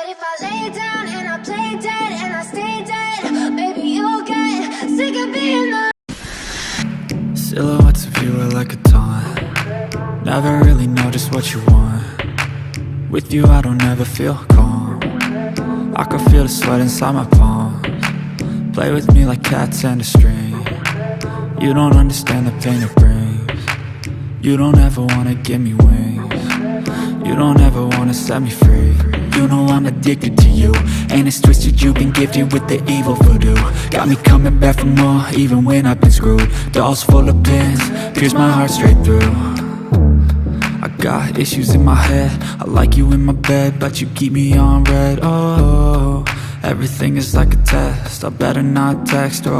if I lay down and I play dead and I stay dead, baby, you'll get sick of being the silhouettes of you are like a taunt. Never really know just what you want. With you I don't ever feel calm. I can feel the sweat inside my palms. Play with me like cats and a string. You don't understand the pain it brings. You don't ever wanna give me wings. You don't ever wanna set me free. You know I'm addicted to you, and it's twisted, you've been gifted with the evil voodoo. Got me coming back for more, even when I've been screwed. Dolls full of pins, pierce my heart straight through. I got issues in my head, I like you in my bed, but you keep me on red. Oh, everything is like a test, I better not text or